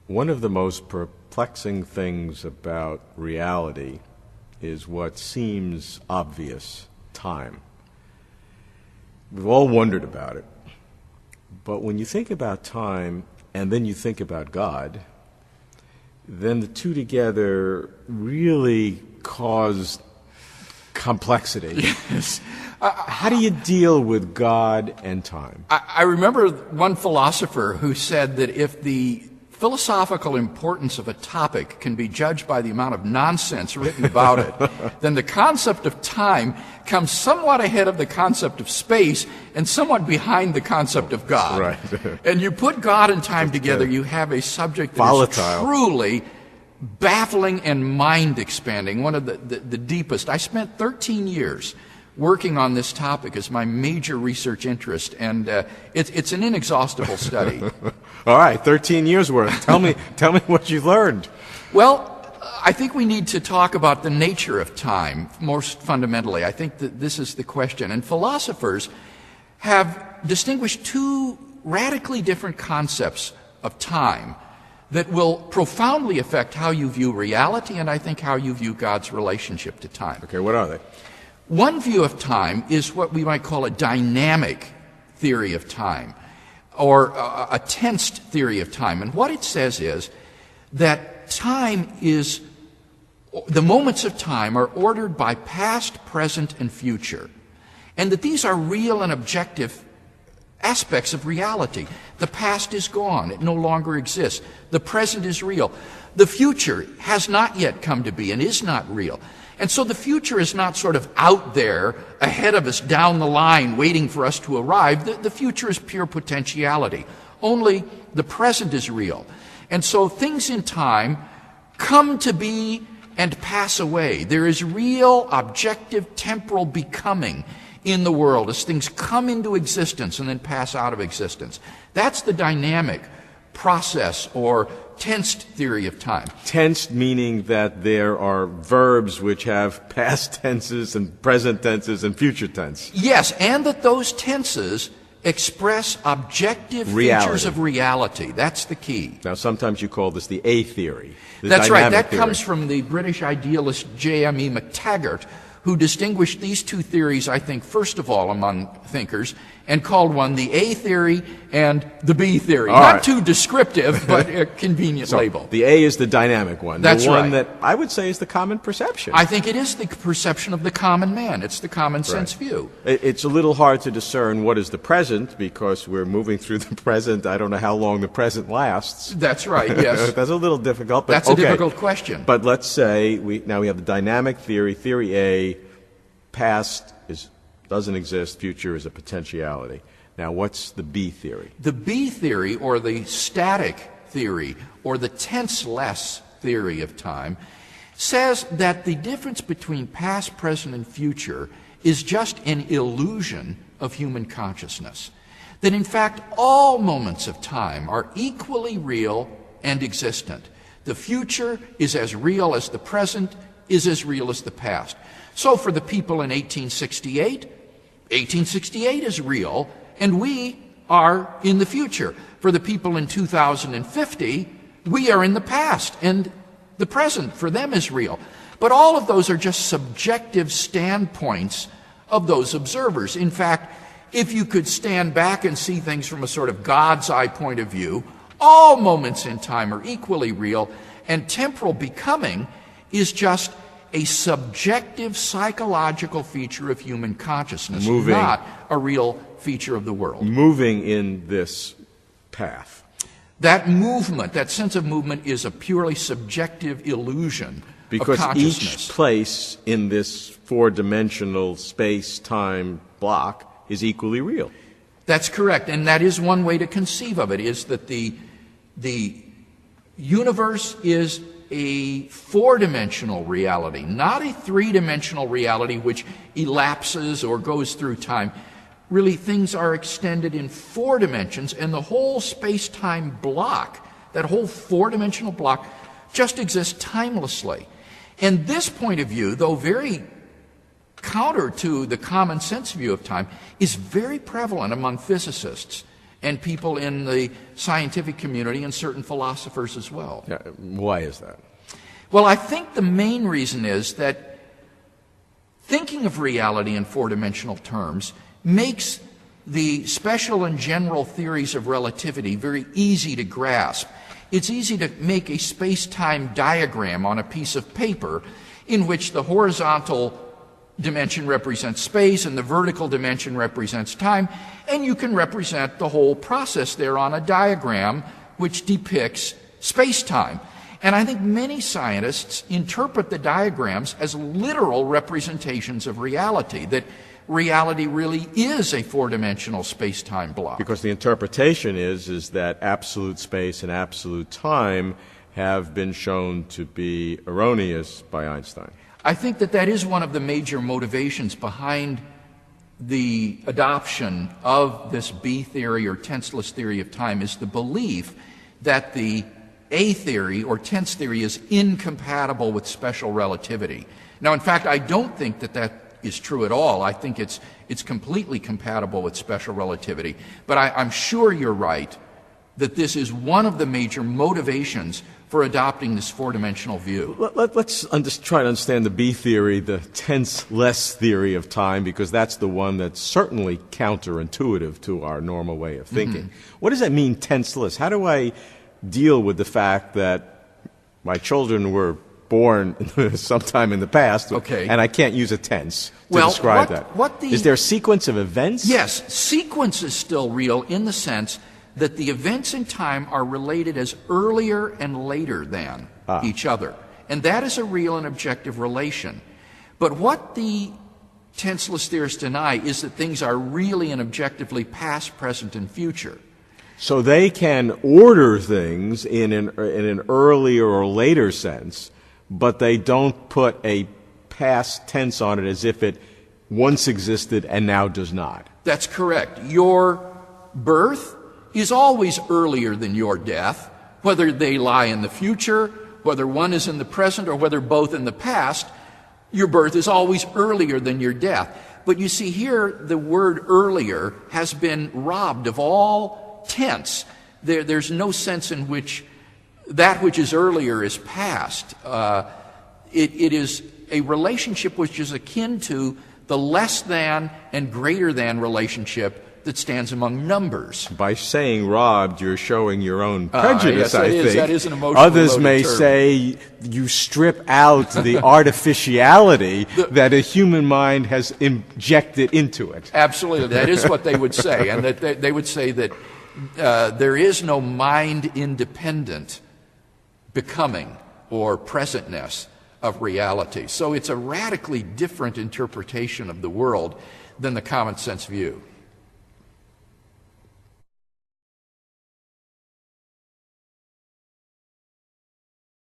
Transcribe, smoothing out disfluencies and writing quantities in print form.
One of the most perplexing things about reality is what seems obvious, time. We've all wondered about it. But when you think about time and then you think about God, then the two together really cause complexity. Yes. How do you deal with God and time? I remember one philosopher who said that if the philosophical importance of a topic can be judged by the amount of nonsense written about it, then the concept of time comes somewhat ahead of the concept of space and somewhat behind the concept of God. Right. And you put God and time together, you have a subject that is truly baffling and mind-expanding, one of the deepest. I spent 13 years working on this topic as my major research interest, and it's an inexhaustible study. All right, 13 years worth. Tell me what you learned. Well, I think we need to talk about the nature of time most fundamentally. I think that this is the question. And philosophers have distinguished two radically different concepts of time that will profoundly affect how you view reality and I think how you view God's relationship to time. Okay, what are they? One view of time is what we might call a dynamic theory of time, or a tensed theory of time. And what it says is that the moments of time are ordered by past, present, and future, and that these are real and objective aspects of reality. The past is gone. It no longer exists. The present is real. The future has not yet come to be and is not real. And so the future is not sort of out there ahead of us down the line waiting for us to arrive. The future is pure potentiality. Only the present is real. And so things in time come to be and pass away. There is real, objective, temporal becoming in the world as things come into existence and then pass out of existence. That's the dynamic process or tensed theory of time. Tensed meaning that there are verbs which have past tenses and present tenses and future tense. Yes, and that those tenses express objective features of reality. That's the key. Now, sometimes you call this the A theory. That's right. That comes from the British idealist J.M.E. McTaggart, who distinguished these two theories, I think, first of all among thinkers, and called one the A theory and the B theory. Not too descriptive, but a convenient label. The A is the dynamic one. That's the one right. that I would say is the common perception. I think it is the perception of the common man. It's the common sense view. It's a little hard to discern what is the present because we're moving through the present. I don't know how long the present lasts. That's right, yes. That's a little difficult. But That's a difficult question. But let's say now we have the dynamic theory. Theory A, past doesn't exist, future is a potentiality. Now, what's the B theory? The B theory, or the static theory, or the tenseless theory of time, says that the difference between past, present, and future is just an illusion of human consciousness. That in fact, all moments of time are equally real and existent. The future is as real as the present is as real as the past. So for the people in 1868 is real, and we are in the future. For the people in 2050, we are in the past, and the present for them is real. But all of those are just subjective standpoints of those observers. In fact, if you could stand back and see things from a sort of God's eye point of view, all moments in time are equally real, and temporal becoming is just a subjective psychological feature of human consciousness, not a real feature of the world. Moving in this path. That movement, that sense of movement, is a purely subjective illusion because of consciousness. Each place in this four-dimensional space-time block is equally real. That's correct, and that is one way to conceive of it, is that the universe is a four-dimensional reality, not a three-dimensional reality which elapses or goes through time. Really, things are extended in four dimensions, and the whole space-time block, that whole four-dimensional block, just exists timelessly. And this point of view, though very counter to the common sense view of time, is very prevalent among physicists and people in the scientific community and certain philosophers as well. Yeah, why is that? Well, I think the main reason is that thinking of reality in four-dimensional terms makes the special and general theories of relativity very easy to grasp. It's easy to make a space-time diagram on a piece of paper in which the horizontal dimension represents space and the vertical dimension represents time, and you can represent the whole process there on a diagram which depicts space-time. And I think many scientists interpret the diagrams as literal representations of reality, that reality really is a four-dimensional space-time block. Because the interpretation is that absolute space and absolute time have been shown to be erroneous by Einstein. I think that that is one of the major motivations behind the adoption of this B theory or tenseless theory of time, is the belief that the A theory or tense theory is incompatible with special relativity. Now, in fact, I don't think that that is true at all. I think it's completely compatible with special relativity. But I'm sure you're right that this is one of the major motivations for adopting this four-dimensional view. Let's try to understand the B theory, the tense-less theory of time, because that's the one that's certainly counterintuitive to our normal way of thinking. What does that mean, tenseless? How do I deal with the fact that my children were born sometime in the past, and I can't use a tense to describe that? Is there a sequence of events? Yes, sequence is still real in the sense that the events in time are related as earlier and later than each other. And that is a real and objective relation. But what the tenseless theorists deny is that things are really and objectively past, present, and future. So they can order things in an earlier or later sense, but they don't put a past tense on it as if it once existed and now does not. That's correct. Your birth is always earlier than your death, whether they lie in the future, whether one is in the present, or whether both in the past. Your birth is always earlier than your death. But you see here, the word earlier has been robbed of all tense. There's no sense in which that which is earlier is past. It is a relationship which is akin to the less than and greater than relationship that stands among numbers. By saying robbed, you're showing your own prejudice, yes, I think. That is an emotionally Others loaded may term. say you strip out the artificiality that a human mind has injected into it. Absolutely. That is what they would say. And that they would say that there is no mind-independent becoming or presentness of reality. So it's a radically different interpretation of the world than the common sense view.